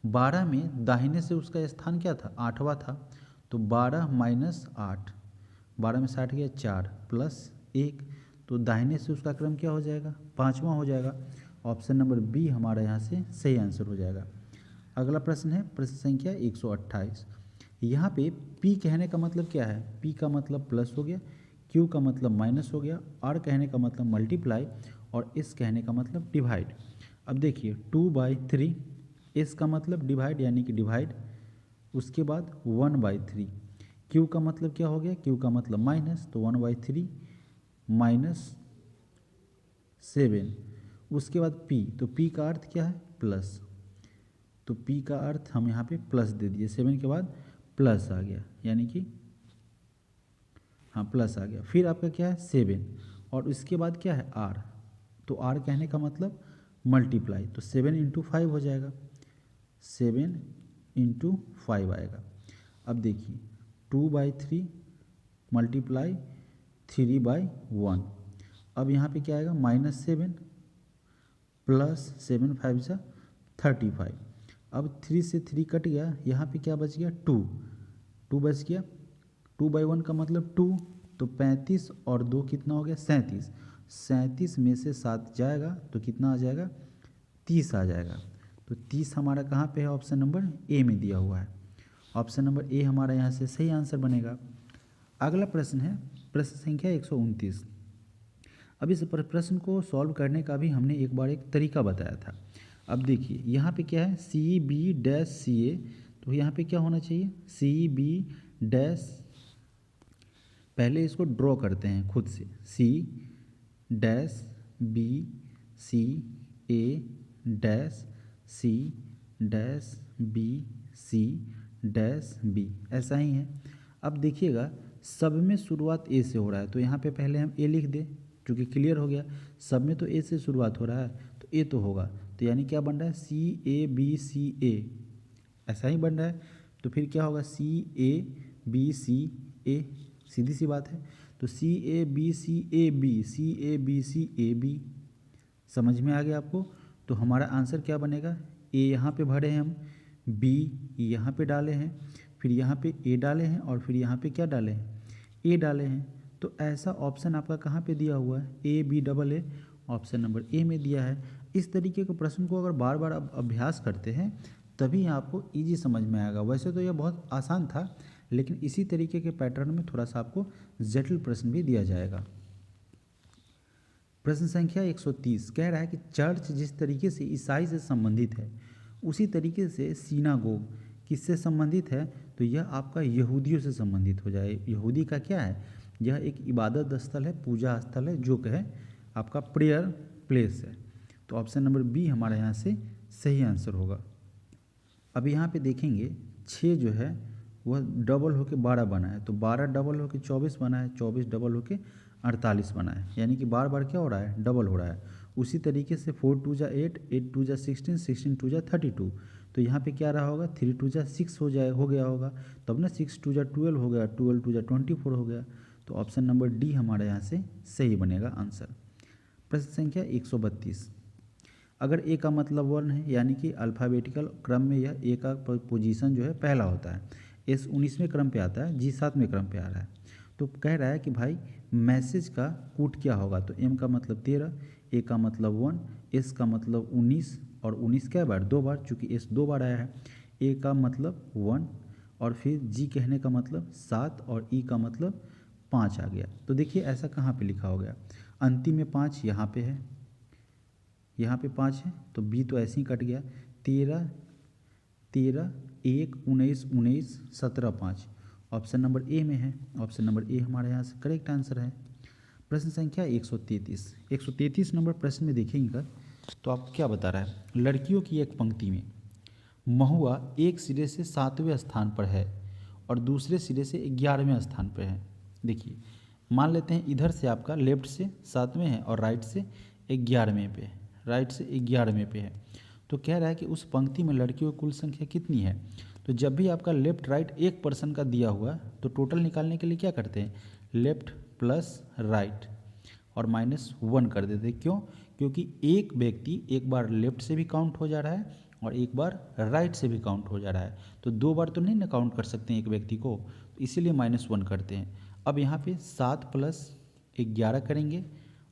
A: 12 में दाहिने से उसका स्थान क्या था 8वां था, तो 12 माइनस 8, 12 में 60 गया 4 प्लस 1, तो दाहिने से उसका क्रम क्या हो जाएगा 5वां हो जाएगा। ऑप्शन नंबर बी हमारा यहाँ से सही आंसर हो जाएगा। अगला प्रश्न है प्रश्न संख्या 128। यहाँ पे P कहने का मतलब क्या है, P का मतलब प्लस हो गया, Q का मतलब माइनस हो गया, R कहने का मतलब मल्टीप्लाई और S कहने का मतलब डिवाइड। अब देखिए 2/3, S का मतलब डिवाइड यानी कि डिवाइड, उसके बाद 1/3, Q का मतलब क्या हो गया, Q का मतलब माइनस, तो 1/3 माइनस 7, उसके बाद P, तो P का अर्थ क्या है प्लस, तो P का अर्थ हम यहाँ पे प्लस दे दिए, 7 के बाद प्लस आ गया, यानी कि हाँ प्लस आ गया। फिर आपका क्या है 7 और इसके बाद क्या है R, तो R कहने का मतलब मल्टीप्लाई, तो 7 × 5 हो जाएगा, 7 × 5 आएगा। अब देखिए 2/3 मल्टीप्लाई 3/1, अब यहाँ पे क्या आएगा -7 प्लस 7 5 जा 35। अब 3 से 3 कट गया, यहाँ पे क्या बच गया 2, 2 बच गया, 2/1 का मतलब 2, तो 35 और 2 कितना हो गया 37, 37 में से 7 जाएगा तो कितना आ जाएगा 30 आ जाएगा। तो 30 हमारा कहाँ पे है, ऑप्शन नंबर ए में दिया हुआ है। ऑप्शन नंबर ए हमारा यहाँ से सही आंसर बनेगा। अगला प्रश्न है प्रश्न संख्या 129। अब इस प्रश्न को सॉल्व करने का भी हमने एक बार एक तरीका बताया था। अब देखिए यहाँ पे क्या है CB-CA, तो यहाँ पे क्या होना चाहिए CB-, पहले इसको ड्रॉ करते हैं खुद से, C-B-C-A-C-B-C-B, ऐसा ही है। अब देखिएगा सब में शुरुआत ए से हो रहा है, तो यहाँ पे पहले हम ए लिख दें, क्योंकि क्लियर हो गया सब में तो ए से शुरुआत हो रहा है तो ए तो होगा, तो यानी क्या बन रहा है CABCA, ऐसा ही बन रहा है। तो फिर क्या होगा CABCA, सीधी सी बात है। तो CABCAB, CABCAB, समझ में आ गया आपको। तो हमारा आंसर क्या बनेगा, ए यहाँ पे भरे हैं हम, बी यहाँ पे डाले हैं, फिर यहाँ पे ए डाले हैं और फिर यहाँ पे क्या डाले हैं ए डाले हैं। तो ऐसा ऑप्शन आपका कहाँ पे दिया हुआ है ABAA, ऑप्शन नंबर ए में दिया है। इस तरीके के प्रश्न को अगर बार बार आप अभ्यास करते हैं तभी आपको इजी समझ में आएगा। वैसे तो यह बहुत आसान था, लेकिन इसी तरीके के पैटर्न में थोड़ा सा आपको जटिल प्रश्न भी दिया जाएगा। प्रश्न संख्या 130 कह रहा है कि चर्च जिस तरीके से ईसाई से संबंधित है उसी तरीके से सिनागोग किससे संबंधित है, तो यह आपका यहूदियों से संबंधित हो जाए। यहूदी का क्या है, यह एक इबादत स्थल है, पूजा स्थल है, जो कि है आपका प्रेयर प्लेस है। तो ऑप्शन नंबर बी हमारा यहाँ से सही आंसर होगा। अब यहाँ पे देखेंगे 6 जो है वह डबल होके 12 बना है, तो 12 डबल होके 24 बना है, 24 डबल होके 48 बना है, यानी कि बार बार क्या हो रहा है डबल हो रहा है। उसी तरीके से 4 2 जा 8, 8 2 जा 16, 16 2 जा 32, तो यहाँ पे क्या रहा होगा 3 2 जा 6 हो गया होगा, तब ना 6 2 जा 12 हो गया, 12 2 जा 24 हो गया। तो ऑप्शन नंबर डी हमारे यहाँ से सही बनेगा आंसर। प्रश्न संख्या 132, अगर ए का मतलब 1 है यानी कि अल्फ़ाबेटिकल क्रम में यह ए का पोजीशन जो है पहला होता है, एस 19वें क्रम पे आता है, जी 7वें क्रम पे आ रहा है। तो कह रहा है कि भाई मैसेज का कूट क्या होगा, तो एम का मतलब 13, ए का मतलब 1, एस का मतलब 19, और 19 क्या बार 2 बार, चूँकि एस 2 बार आया है, ए का मतलब 1 और फिर जी कहने का मतलब 7 और ई का मतलब 5 आ गया। तो देखिए ऐसा कहाँ पे लिखा हो गया, अंतिम में 5 यहाँ पे है, यहाँ पे 5 है, तो बी तो ऐसे ही कट गया, 13 13 1 19 19 17 5, ऑप्शन नंबर ए में है। ऑप्शन नंबर ए हमारे यहाँ से करेक्ट आंसर है। प्रश्न संख्या 133 नंबर प्रश्न में देखेंगे तो आप क्या बता रहा है, लड़कियों की एक पंक्ति में महुआ एक सिरे से 7वें स्थान पर है और दूसरे सिरे से 11वें स्थान पर है। देखिए मान लेते हैं इधर से आपका लेफ्ट से 7वें है और राइट से 11वें पे है, राइट से 11वें पे है। तो कह रहा है कि उस पंक्ति में लड़कियों की कुल संख्या कितनी है। तो जब भी आपका लेफ्ट राइट एक पर्सन का दिया हुआ तो टोटल निकालने के लिए क्या करते हैं, लेफ्ट प्लस राइट और -1 कर देते हैं। क्यों, क्योंकि एक व्यक्ति एक बार लेफ्ट से भी काउंट हो जा रहा है और एक बार राइट से भी काउंट हो जा रहा है, तो 2 बार तो नहीं ना काउंट कर सकते हैं एक व्यक्ति को, तो इसीलिए -1 करते हैं। अब यहाँ पे 7 + 11 करेंगे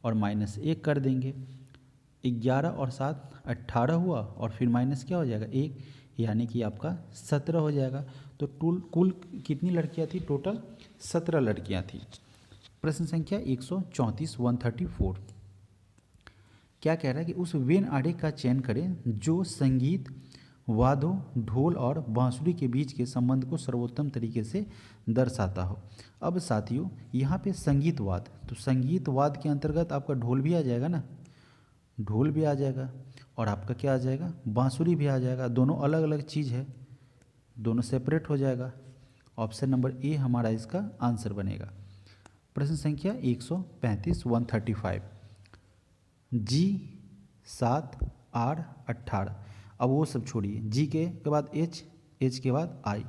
A: और -1 कर देंगे, 11 और 7 18 हुआ और फिर माइनस क्या हो जाएगा 1, यानी कि आपका 17 हो जाएगा। तो कुल कितनी लड़कियां थी, टोटल 17 लड़कियां थी। प्रश्न संख्या 134 क्या कह रहा है कि उस वेन आरेख का चयन करें जो संगीत, वाद्यों, ढोल और बांसुरी के बीच के संबंध को सर्वोत्तम तरीके से दर्शाता हो। अब साथियों यहाँ पे संगीतवाद, तो संगीतवाद के अंतर्गत आपका ढोल भी आ जाएगा ना, ढोल भी आ जाएगा और आपका क्या आ जाएगा बांसुरी भी आ जाएगा, दोनों अलग अलग चीज़ है, दोनों सेपरेट हो जाएगा। ऑप्शन नंबर ए हमारा इसका आंसर बनेगा। प्रश्न संख्या 135 जी 7 आर 18, अब वो सब छोड़िए, जी के बाद एच, एच के बाद आई,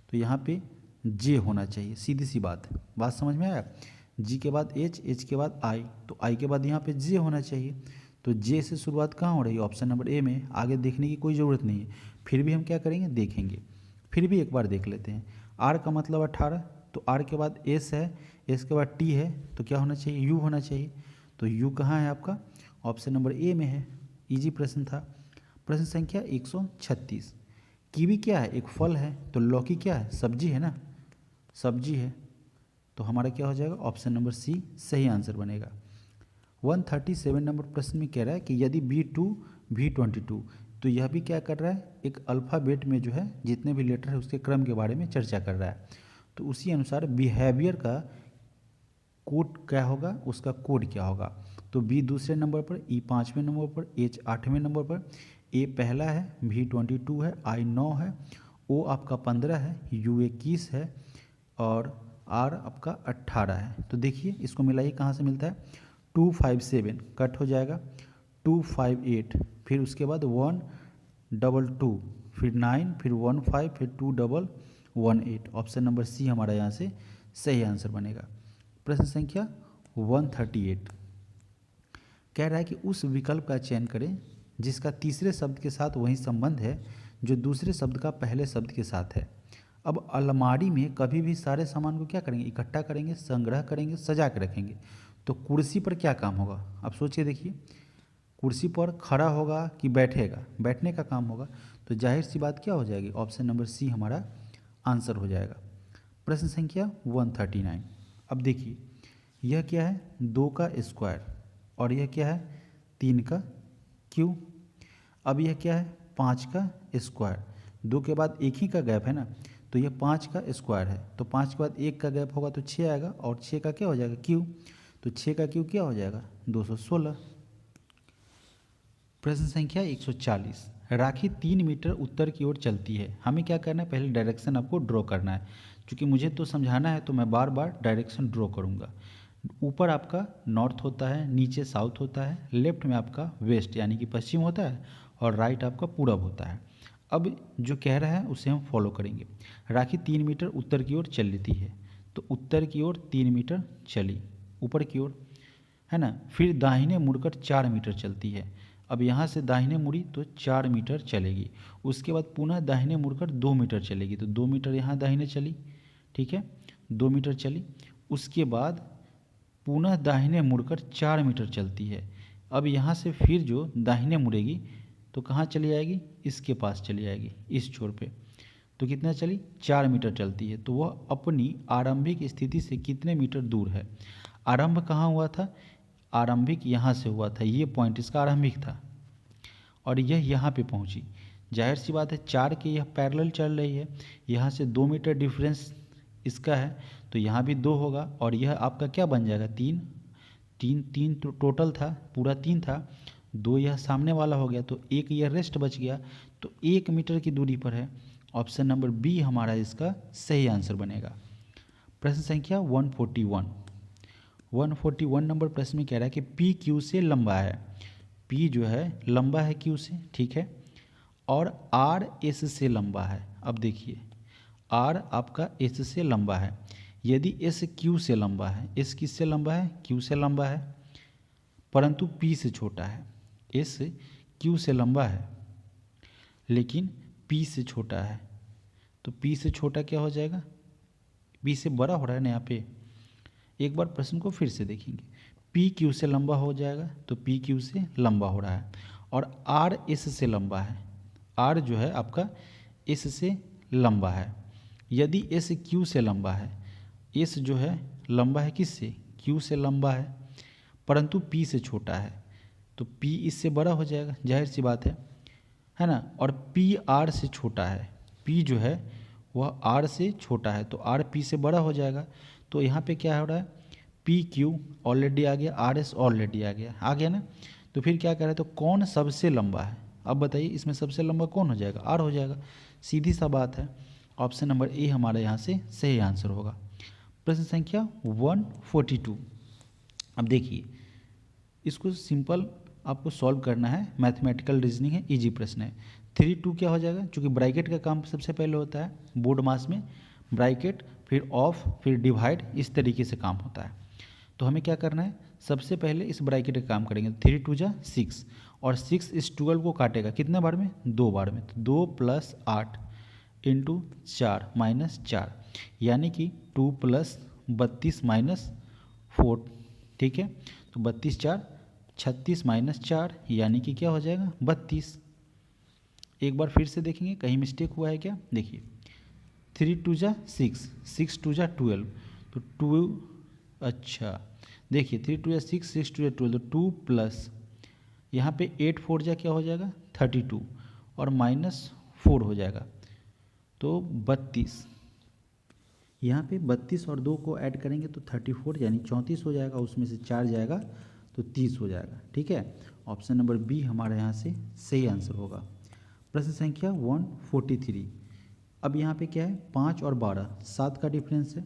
A: तो यहाँ पे जे होना चाहिए, सीधी सी बात है, बात समझ में आया। जी के बाद एच, एच के बाद आई, तो आई के बाद यहाँ पे जे होना चाहिए। तो जे से शुरुआत कहाँ हो रही है, ऑप्शन नंबर ए में। आगे देखने की कोई ज़रूरत नहीं है, फिर भी हम क्या करेंगे, देखेंगे। फिर भी एक बार देख लेते हैं। आर का मतलब 18, तो आर के बाद एस है, एस के बाद टी है, तो क्या होना चाहिए, यू होना चाहिए। तो यू कहाँ है आपका, ऑप्शन नंबर ए में है। इजी प्रश्न था। प्रश्न संख्या 136। कीवी क्या है, एक फल है, तो लौकी क्या है, सब्जी है ना, सब्जी है। तो हमारा क्या हो जाएगा, ऑप्शन नंबर सी सही आंसर बनेगा। 137 नंबर प्रश्न में कह रहा है कि यदि B2 V22, तो यह भी क्या कर रहा है, एक अल्फ़ाबेट में जो है जितने भी लेटर है उसके क्रम के बारे में चर्चा कर रहा है। तो उसी अनुसार बिहेवियर का कोड क्या होगा, उसका कोड क्या होगा। तो बी दूसरे नंबर पर, ई पाँचवें नंबर पर, एच आठवें नंबर पर, ए पहला है, V22 है, आई 9 है, ओ आपका 15 है, यू 21 है और आर आपका 18 है। तो देखिए इसको मिलाइए, कहाँ से मिलता है, 257 कट हो जाएगा, 258, फिर उसके बाद 122, फिर 9, फिर 15, फिर 2218। ऑप्शन नंबर सी हमारा यहाँ से सही आंसर बनेगा। प्रश्न संख्या 138 कह रहा है कि उस विकल्प का चयन करें जिसका तीसरे शब्द के साथ वही संबंध है जो दूसरे शब्द का पहले शब्द के साथ है। अब अलमारी में कभी भी सारे सामान को क्या करेंगे, इकट्ठा करेंगे, संग्रह करेंगे, सजा के रखेंगे। तो कुर्सी पर क्या काम होगा, आप सोचिए, देखिए कुर्सी पर खड़ा होगा कि बैठेगा, बैठने का काम होगा। तो जाहिर सी बात क्या हो जाएगी, ऑप्शन नंबर सी हमारा आंसर हो जाएगा। प्रश्न संख्या 139। अब देखिए यह क्या है, 2 का स्क्वायर और यह क्या है, 3 का क्यूब। अब यह क्या है, 5 का स्क्वायर, 2 के बाद एक ही का गैप है ना, तो यह 5 का स्क्वायर है, तो 5 के बाद 1 का गैप होगा तो 6 आएगा, और 6 का क्या हो जाएगा, क्यूब। तो 6 का क्यूब क्या हो जाएगा, 216। प्रश्न संख्या 140। राखी 3 मीटर उत्तर की ओर चलती है, हमें क्या करना है, पहले डायरेक्शन आपको ड्रॉ करना है। क्योंकि मुझे तो समझाना है तो मैं बार बार डायरेक्शन ड्रॉ करूँगा। ऊपर आपका नॉर्थ होता है, नीचे साउथ होता है, लेफ्ट में आपका वेस्ट यानी कि पश्चिम होता है, और राइट आपका पूरब होता है। अब जो कह रहा है उसे हम फॉलो करेंगे। राखी 3 मीटर उत्तर की ओर चल लेती है, तो उत्तर की ओर 3 मीटर चली ऊपर की ओर, है ना। फिर दाहिने मुड़कर 4 मीटर चलती है। अब यहाँ से दाहिने मुड़ी तो 4 मीटर चलेगी। उसके बाद पुनः दाहिने मुड़कर 2 मीटर चलेगी, तो 2 मीटर यहाँ दाहिने चली, ठीक है, 2 मीटर चली। उसके बाद पुनः दाहिने मुड़कर 4 मीटर चलती है। अब यहाँ से फिर जो दाहिने मुड़ेगी तो कहाँ चली जाएगी, इसके पास चली जाएगी, इस छोर पे। तो कितना चली, 4 मीटर चलती है। तो वह अपनी आरंभिक स्थिति से कितने मीटर दूर है। आरंभ कहाँ हुआ था, आरंभिक यहाँ से हुआ था, ये पॉइंट इसका आरंभिक था, और यह यहाँ पे पहुँची। जाहिर सी बात है 4 के यह पैरेलल चल रही है, यहाँ से 2 मीटर डिफरेंस इसका है, तो यहाँ भी 2 होगा, और यह आपका क्या बन जाएगा, 3 3 3 तो टोटल था, पूरा 3 था, 2 यह सामने वाला हो गया, तो 1 यह रेस्ट बच गया, तो 1 मीटर की दूरी पर है। ऑप्शन नंबर बी हमारा इसका सही आंसर बनेगा। प्रश्न संख्या 141 नंबर प्रश्न में कह रहा है कि पी क्यू से लंबा है, पी जो है लंबा है क्यू से, ठीक है, और आर एस से लंबा है। अब देखिए आर आपका एस से लंबा है, यदि एस क्यू से लंबा है, एस किससे लंबा है, क्यू से लंबा है, परंतु पी से छोटा है। एस क्यू से लंबा है लेकिन पी से छोटा है, तो पी से छोटा क्या हो जाएगा, पी से बड़ा हो रहा है ना यहाँ पे। एक बार प्रश्न को फिर से देखेंगे, पी क्यू से लंबा हो जाएगा, तो पी क्यू से लंबा हो रहा है, और आर एस से लंबा है, आर जो है आपका एस से लंबा है। यदि एस क्यू से लंबा है, एस जो है लंबा है किससे, क्यू से लंबा है, परंतु पी से छोटा है, तो पी इससे बड़ा हो जाएगा, जाहिर सी बात है ना। और पी आर से छोटा है, पी जो है वह आर से छोटा है, तो आर पी से बड़ा हो जाएगा। तो यहाँ पे क्या हो रहा है, पी क्यू ऑलरेडी आ गया, आर एस ऑलरेडी आ गया ना। तो फिर क्या कह रहा है, तो कौन सबसे लंबा है, अब बताइए इसमें सबसे लंबा कौन हो जाएगा, आर हो जाएगा, सीधी सा बात है। ऑप्शन नंबर ए हमारे यहाँ से सही आंसर होगा। प्रश्न संख्या 142। अब देखिए इसको सिंपल आपको सॉल्व करना है, मैथमेटिकल रीजनिंग है, इजी प्रश्न है। 3 2 क्या हो जाएगा, क्योंकि ब्रैकेट का काम सबसे पहले होता है बोर्ड मास में, ब्रैकेट फिर ऑफ फिर डिवाइड, इस तरीके से काम होता है। तो हमें क्या करना है, सबसे पहले इस ब्रैकेट का काम करेंगे। 3 2 जा 6 और 6 इस 12 को काटेगा कितने बार में? 2 बार में। तो 2 + 8 × 4 -4 यानी कि 2 + 32 - 4, ठीक है। तो 32 4 36 -4 यानी कि क्या हो जाएगा? 32। एक बार फिर से देखेंगे कहीं मिस्टेक हुआ है क्या। देखिए 3 2 जा 6, 6 2 जा 12, तो 2, अच्छा देखिए 3 2 जा 6, 6 2 जा 12, तो 2 प्लस यहाँ पे 8 4 जा क्या हो जाएगा? 32 और -4 हो जाएगा तो 32। यहाँ पे 32 और 2 को ऐड करेंगे तो 34 यानी 34 हो जाएगा, उसमें से 4 जाएगा तो 30 हो जाएगा, ठीक है। ऑप्शन नंबर बी हमारे यहाँ से सही आंसर होगा। प्रश्न संख्या 143। अब यहाँ पे क्या है? 5 और 12 7 का डिफरेंस है,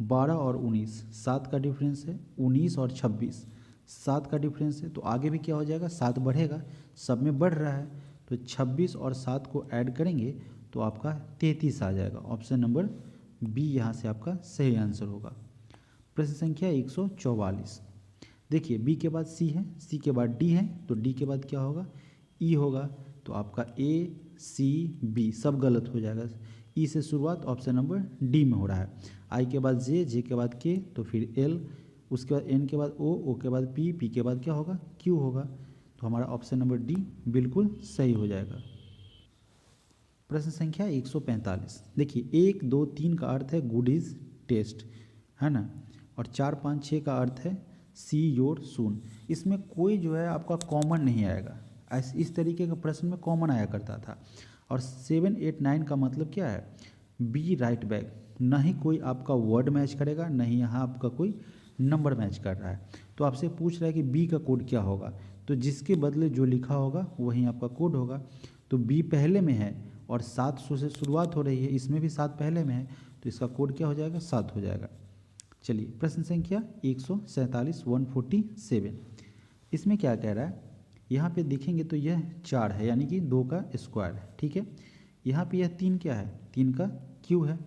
A: 12 और 19 7 का डिफरेंस है, 19 और 26 7 का डिफरेंस है। तो आगे भी क्या हो जाएगा? 7 बढ़ेगा, सब में बढ़ रहा है, तो 26 और 7 को ऐड करेंगे तो आपका 33 आ जाएगा। ऑप्शन नंबर बी यहाँ से आपका सही आंसर होगा। प्रश्न संख्या 144। देखिए बी के बाद सी है, सी के बाद डी है, तो डी के बाद क्या होगा? ई होगा। तो आपका ए सी बी सब गलत हो जाएगा। ई से शुरुआत ऑप्शन नंबर डी में हो रहा है। आई के बाद जे, जे के बाद के, तो फिर एल, उसके बाद एन के बाद ओ, ओ के बाद पी, पी के बाद क्या होगा? क्यू होगा। तो हमारा ऑप्शन नंबर डी बिल्कुल सही हो जाएगा। प्रश्न संख्या 145। देखिए 1 2 3 का अर्थ है गुड इज टेस्ट, है ना, और 4 5 6 का अर्थ है सी योर सून। इसमें कोई जो है आपका कॉमन नहीं आएगा, इस तरीके का प्रश्न में कॉमन आया करता था। और 7 8 9 का मतलब क्या है? Be right back. ना ही कोई आपका वर्ड मैच करेगा, ना ही यहाँ आपका कोई नंबर मैच कर रहा है। तो आपसे पूछ रहा है कि बी का कोड क्या होगा, तो जिसके बदले जो लिखा होगा वही आपका कोड होगा। तो बी पहले में है और 700 से शुरुआत हो रही है, इसमें भी 7 पहले में है, तो इसका कोड क्या हो जाएगा? 7 हो जाएगा। चलिए प्रश्न संख्या 147 147। इसमें क्या कह रहा है? यहाँ पे देखेंगे तो यह 4 है यानी कि 2 का स्क्वायर है, ठीक है। यहाँ पे यह 3 क्या है? 3 का क्यू है।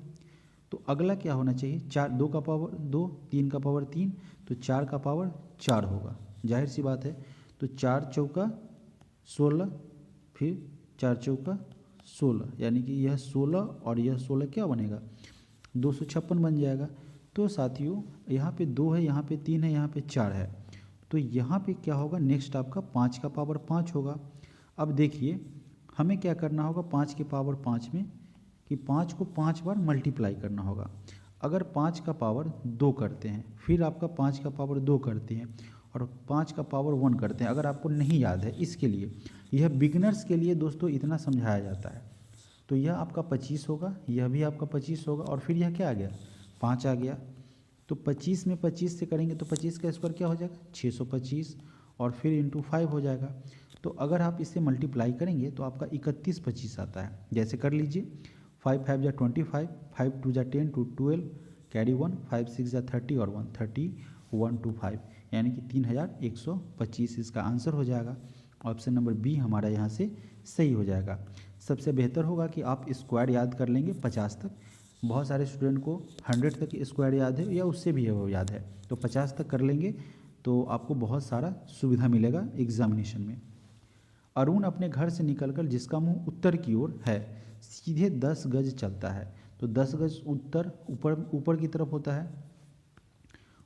A: तो अगला क्या होना चाहिए? 4 2 का पावर 2, 3 का पावर 3, तो 4 का पावर 4 होगा, जाहिर सी बात है। तो 4 चौका 16, फिर 4 चौका 16 यानी कि यह 16 और यह 16 क्या बनेगा? 256 बन जाएगा। तो साथियों यहाँ पे 2 है, यहाँ पे 3 है, यहाँ पे 4 है, तो यहाँ पे क्या होगा? नेक्स्ट आपका 5 का पावर 5 होगा। अब देखिए हमें क्या करना होगा 5 के पावर 5 में, कि 5 को 5 बार मल्टीप्लाई करना होगा। अगर 5 का पावर 2 करते हैं, फिर आपका 5 का पावर 2 करते हैं और 5 का पावर 1 करते हैं, अगर आपको नहीं याद है, इसके लिए यह बिगनर्स के लिए दोस्तों इतना समझाया जाता है। तो यह आपका 25 होगा, यह भी आपका 25 होगा, और फिर यह क्या आ गया? 5 आ गया। तो 25 में 25 से करेंगे तो 25 का स्क्वायर क्या हो जाएगा? 625, और फिर इंटू 5 हो जाएगा। तो अगर आप इसे मल्टीप्लाई करेंगे तो आपका 31 25 आता है। जैसे कर लीजिए, 5 5 जा 25, 5 2 जा 10 2 12, कैरी 1, 5 6 जा 30 और 1 30, 1 2 5 यानी कि 3125 इसका आंसर हो जाएगा। ऑप्शन नंबर बी हमारा यहाँ से सही हो जाएगा। सबसे बेहतर होगा कि आप स्क्वायर याद कर लेंगे 50 तक। बहुत सारे स्टूडेंट को 100 तक स्क्वायर याद है या उससे भी है वो याद है, तो 50 तक कर लेंगे तो आपको बहुत सारा सुविधा मिलेगा एग्जामिनेशन में। अरुण अपने घर से निकलकर, जिसका मुंह उत्तर की ओर है, सीधे 10 गज चलता है। तो 10 गज उत्तर ऊपर की तरफ होता है,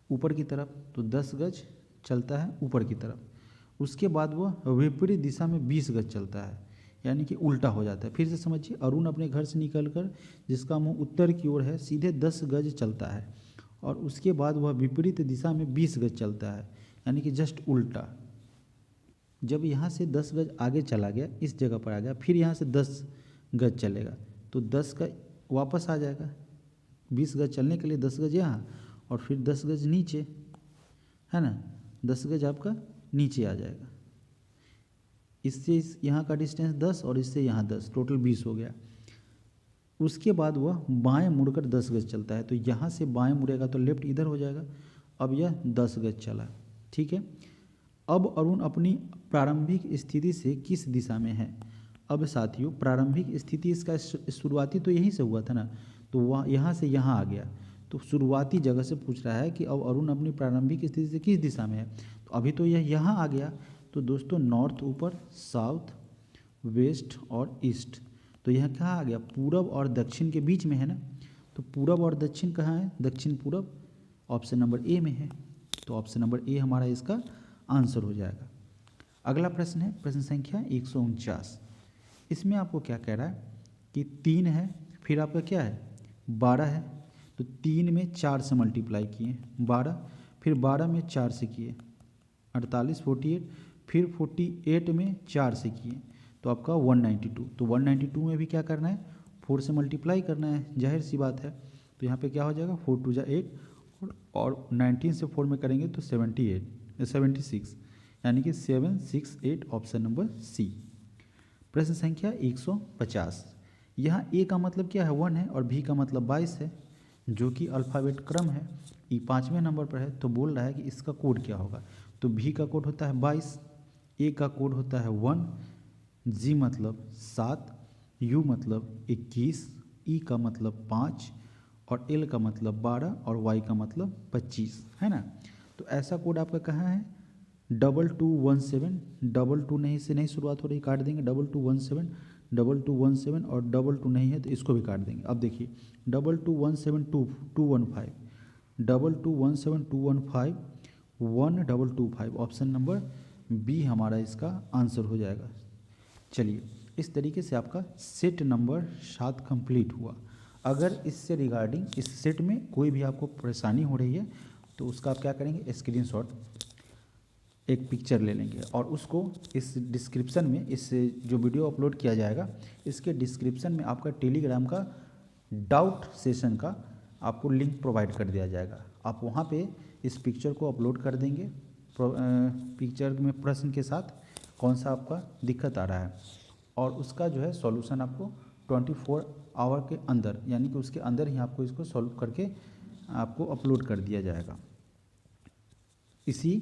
A: ऊपर की तरफ, तो 10 गज चलता है ऊपर की तरफ। उसके बाद वह विपरीत दिशा में 20 गज चलता है, यानी कि उल्टा हो जाता है। फिर से समझिए, अरुण अपने घर से निकलकर, जिसका मुंह उत्तर की ओर है, सीधे 10 गज चलता है और उसके बाद वह विपरीत दिशा में 20 गज चलता है, यानी कि जस्ट उल्टा। जब यहाँ से 10 गज आगे चला गया, इस जगह पर आ गया, फिर यहाँ से 10 गज चलेगा तो 10 का वापस आ जाएगा। 20 गज चलने के लिए 10 गज यहाँ और फिर 10 गज नीचे, है ना, 10 गज आपका नीचे आ जाएगा। इससे यहाँ का डिस्टेंस 10 और इससे यहाँ 10, टोटल 20 हो गया। उसके बाद वह बाएं मुड़कर 10 गज चलता है, तो यहाँ से बाएं मुड़ेगा तो लेफ्ट इधर हो जाएगा। अब यह 10 गज चला, ठीक है। अब अरुण अपनी प्रारंभिक स्थिति से किस दिशा में है? अब साथियों प्रारंभिक स्थिति इसका शुरुआती तो यहीं से हुआ था ना, तो वह यहाँ से यहाँ आ गया, तो शुरुआती जगह से पूछ रहा है कि अब अरुण अपनी प्रारंभिक स्थिति से किस दिशा में है। तो अभी तो यह यहाँ आ गया, तो दोस्तों नॉर्थ ऊपर, साउथ, वेस्ट और ईस्ट, तो यह कहाँ आ गया, पूरब और दक्षिण के बीच में है ना। तो पूरब और दक्षिण कहाँ है, दक्षिण पूरब ऑप्शन नंबर ए में है। तो ऑप्शन नंबर ए हमारा इसका आंसर हो जाएगा। अगला प्रश्न है प्रश्न संख्या 149। इसमें आपको क्या कह रहा है कि 3 है, फिर आपका क्या है 12 है, तो 3 में 4 से मल्टीप्लाई किए 12, फिर 12 में 4 से किए 48, 48, फिर 48 में 4 से किए तो आपका 192। तो 192 में भी क्या करना है, 4 से मल्टीप्लाई करना है, जाहिर सी बात है। तो यहाँ पे क्या हो जाएगा 4 2 8 और 19 से 4 में करेंगे तो 76, यानी कि 768 ऑप्शन नंबर सी। प्रश्न संख्या 150। यहाँ ए का मतलब क्या है 1 है और बी का मतलब 22 है, जो कि अल्फ़ाबेट क्रम है। ई 5वें नंबर पर है, तो बोल रहा है कि इसका कोड क्या होगा। तो भी का कोड होता है 22, ए का कोड होता है 1, जी मतलब 7, यू मतलब 21, ई का मतलब 5 और एल का मतलब 12 और वाई का मतलब 25 है ना। तो ऐसा कोड आपका कहाँ है 2217, 22 नहीं से नहीं शुरुआत हो रही, काट देंगे 2217, 2217 और 22 नहीं है तो इसको भी काट देंगे। अब देखिए 22172215, 22172215, 1225 ऑप्शन नंबर बी हमारा इसका आंसर हो जाएगा। चलिए इस तरीके से आपका सेट नंबर 7 कंप्लीट हुआ। अगर इससे रिगार्डिंग इस सेट में कोई भी आपको परेशानी हो रही है तो उसका आप क्या करेंगे स्क्रीनशॉट एक पिक्चर ले लेंगे और उसको इस डिस्क्रिप्शन में, इस जो वीडियो अपलोड किया जाएगा इसके डिस्क्रिप्शन में आपका टेलीग्राम का डाउट सेशन का आपको लिंक प्रोवाइड कर दिया जाएगा। आप वहाँ पे इस पिक्चर को अपलोड कर देंगे, पिक्चर में प्रश्न के साथ कौन सा आपका दिक्कत आ रहा है और उसका जो है सॉल्यूशन आपको 24 आवर के अंदर, यानी कि उसके अंदर ही आपको इसको सॉल्व करके आपको अपलोड कर दिया जाएगा। इसी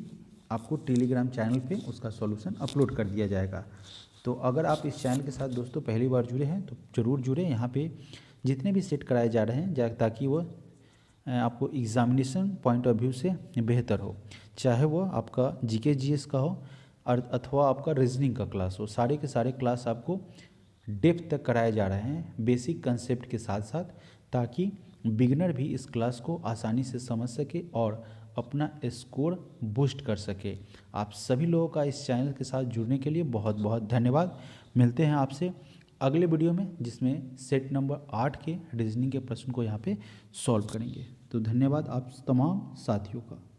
A: आपको टेलीग्राम चैनल पे उसका सॉल्यूशन अपलोड कर दिया जाएगा। तो अगर आप इस चैनल के साथ दोस्तों पहली बार जुड़े हैं तो ज़रूर जुड़े। यहाँ पे जितने भी सेट कराए जा रहे हैं ताकि वो आपको एग्ज़ामिनेशन पॉइंट ऑफ व्यू से बेहतर हो, चाहे वो आपका जीके जीएस का हो और अथवा आपका रीजनिंग का क्लास हो, सारे के सारे क्लास आपको डेप्थ तक कराए जा रहे हैं बेसिक कंसेप्ट के साथ साथ, ताकि बिगिनर भी इस क्लास को आसानी से समझ सके और अपना स्कोर बूस्ट कर सके। आप सभी लोगों का इस चैनल के साथ जुड़ने के लिए बहुत बहुत धन्यवाद। मिलते हैं आपसे अगले वीडियो में जिसमें सेट नंबर 8 के रीजनिंग के प्रश्न को यहाँ पे सॉल्व करेंगे। तो धन्यवाद आप तमाम साथियों का।